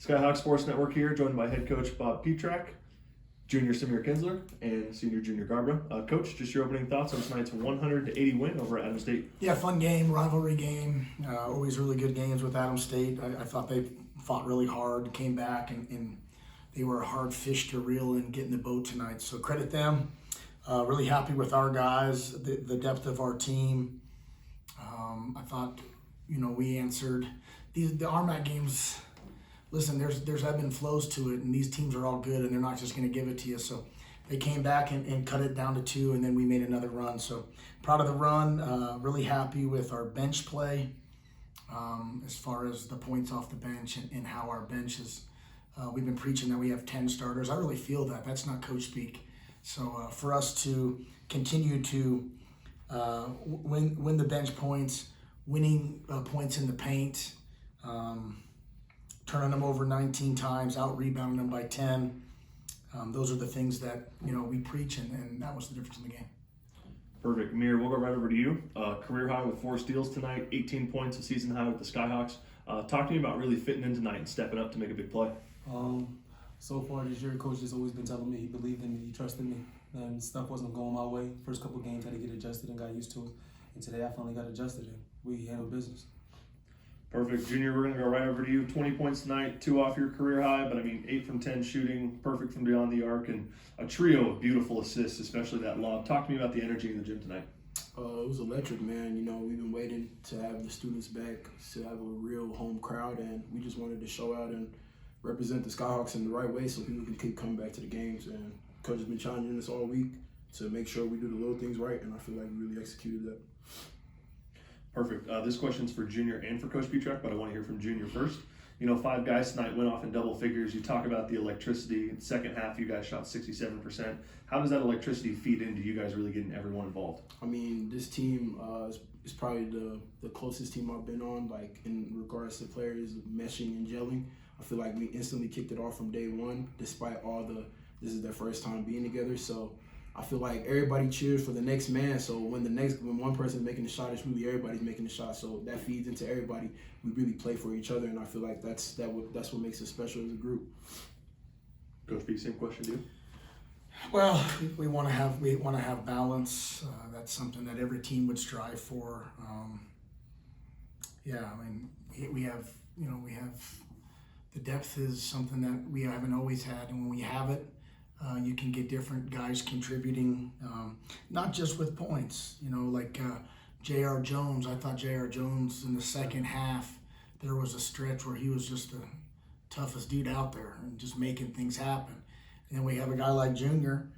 Skyhawks Sports Network here, joined by head coach Bob Pietrack, junior Samier Kinsler, and senior junior Garbrah. Coach, just your opening thoughts on tonight's 100-80 win over Adams State. Yeah, fun game, rivalry game. Always really good games with Adams State. I thought they fought really hard, came back, and they were a hard fish to reel in getting the boat tonight. So credit them. Really happy with our guys, the depth of our team. I thought, we answered the RMAC games. Listen, there's ebb and flows to it, and these teams are all good, and they're not just going to give it to you. So they came back and cut it down to 2, and then we made another run. So proud of the run. Really happy with our bench play as far as the points off the bench and how our bench is. We've been preaching that we have 10 starters. I really feel that. That's not coach speak. So for us to continue to win the bench points, winning points in the paint, turning them over 19 times, out-rebounding them by 10. Those are the things that, we preach, and that was the difference in the game. Perfect. Mir, we'll go right over to you. Career high with 4 steals tonight, 18 points, a season high with the Skyhawks. Talk to me about really fitting in tonight and stepping up to make a big play. So far this year, coach has always been telling me he believed in me, he trusted me, and stuff wasn't going my way. First couple games, I had to get adjusted and got used to it. And today, I finally got adjusted, and we handled business. Perfect. Junior, we're going to go right over to you. 20 points tonight, 2 off your career high, but 8 from 10 shooting, perfect from beyond the arc, and a trio of beautiful assists, especially that lob. Talk to me about the energy in the gym tonight. It was electric, man. We've been waiting to have the students back, to have a real home crowd, and we just wanted to show out and represent the Skyhawks in the right way so people can keep coming back to the games. And coach has been challenging us all week to make sure we do the little things right, and I feel like we really executed that. Perfect. This question's for Junior and for Coach Pietrack, but I want to hear from Junior first. 5 guys tonight went off in double figures. You talk about the electricity. In the second half, you guys shot 67%. How does that electricity feed into you guys really getting everyone involved? This team is probably the closest team I've been on, like in regards to players meshing and gelling. I feel like we instantly kicked it off from day one, despite this is their first time being together. So I feel like everybody cheers for the next man. So when one person's making the shot, it's really everybody's making the shot. So that feeds into everybody. We really play for each other, and I feel like that's what makes us special as a group. Coach B, same question to you. Well, we want to have balance. That's something that every team would strive for. We have the depth is something that we haven't always had, and when we have it, you can get different guys contributing, not just with points. Like J.R. Jones. I thought J.R. Jones in the second half, there was a stretch where he was just the toughest dude out there and just making things happen. And then we have a guy like Junior.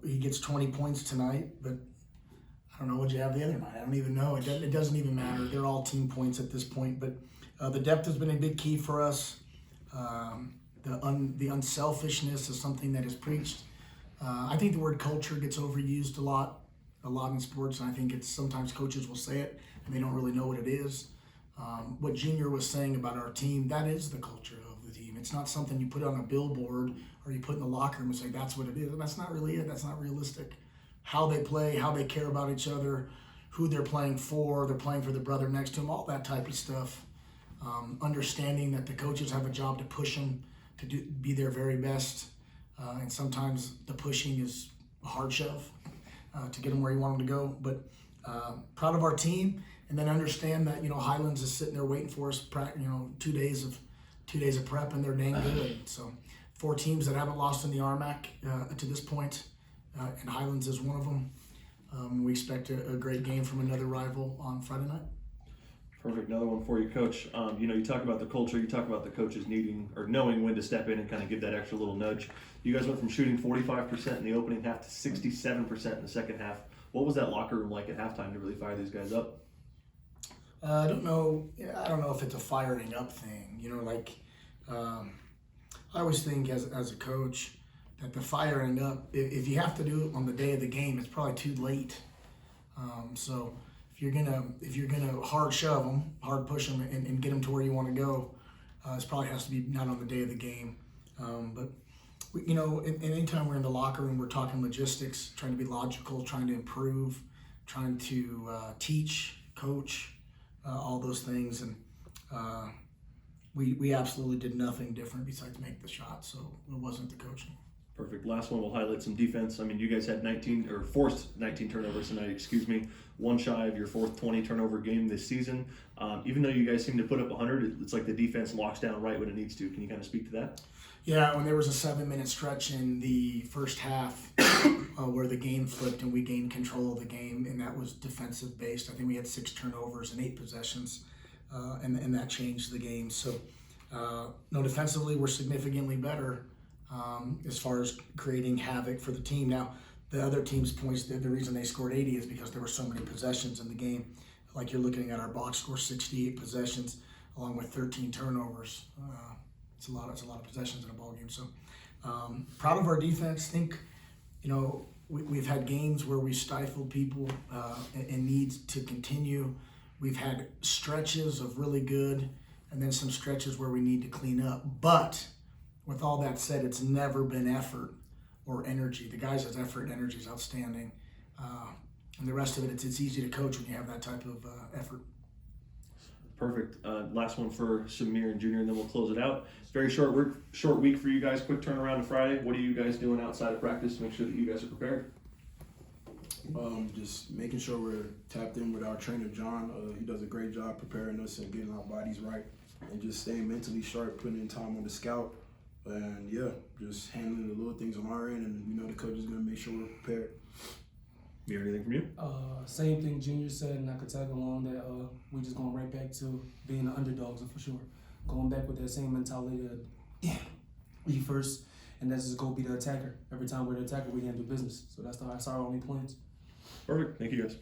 He gets 20 points tonight, but I don't know what you have the other night. I don't even know. It doesn't even matter. They're all team points at this point. But the depth has been a big key for us. The unselfishness is something that is preached. I think the word culture gets overused a lot in sports, and I think sometimes coaches will say it and they don't really know what it is. What Junior was saying about our team, that is the culture of the team. It's not something you put on a billboard or you put in the locker room and say that's what it is. And that's not really it. That's not realistic. How they play, how they care about each other, who they're playing for the brother next to them, all that type of stuff. Understanding that the coaches have a job to push them to be their very best, and sometimes the pushing is a hard shove to get them where you want them to go. But proud of our team, and then understand that Highlands is sitting there waiting for us. 2 days of prep, and they're dang good. So 4 teams that haven't lost in the RMAC to this point, and Highlands is one of them. We expect a great game from another rival on Friday night. Perfect. Another one for you, Coach. You talk about the culture. You talk about the coaches needing or knowing when to step in and kind of give that extra little nudge. You guys went from shooting 45% in the opening half to 67% in the second half. What was that locker room like at halftime to really fire these guys up? I don't know if it's a firing up thing. I always think as a coach that the firing up, if you have to do it on the day of the game, it's probably too late. So if you're gonna hard shove them, hard push them, and get them to where you want to go, it probably has to be not on the day of the game. But anytime we're in the locker room, we're talking logistics, trying to be logical, trying to improve, trying to teach, coach, all those things. And we absolutely did nothing different besides make the shot. So it wasn't the coaching. Perfect. Last one, we'll highlight some defense. I mean, you guys had 19 or forced 19 turnovers tonight, excuse me. One shy of your fourth 20 turnover game this season. Even though you guys seem to put up 100, it's like the defense locks down right when it needs to. Can you kind of speak to that? Yeah, when there was a 7-minute stretch in the first half where the game flipped and we gained control of the game, and that was defensive based. I think we had 6 turnovers and 8 possessions, and that changed the game. So, no, defensively we're significantly better as far as creating havoc for the team. Now, the other team's points, the reason they scored 80 is because there were so many possessions in the game. Like you're looking at our box score, 68 possessions, along with 13 turnovers. It's a lot of possessions in a ball game. So proud of our defense. Think, we've had games where we stifled people and need to continue. We've had stretches of really good, and then some stretches where we need to clean up. But with all that said, it's never been effort or energy. The guys' effort and energy is outstanding. And the rest of it, it's easy to coach when you have that type of effort. Perfect. Last one for Samier and Junior, and then we'll close it out. Very short week for you guys. Quick turnaround to Friday. What are you guys doing outside of practice to make sure that you guys are prepared? Just making sure we're tapped in with our trainer, John. He does a great job preparing us and getting our bodies right, and just staying mentally sharp, putting in time on the scout. And yeah, just handling the little things on our end, and we know the coach is going to make sure we're prepared. You hear anything from you? Same thing Junior said, and I could tag along that we're just going right back to being the underdogs for sure. Going back with that same mentality of we first, and that's just go be the attacker. Every time we're the attacker, we handle business. So that's our only plans. Perfect. Thank you guys.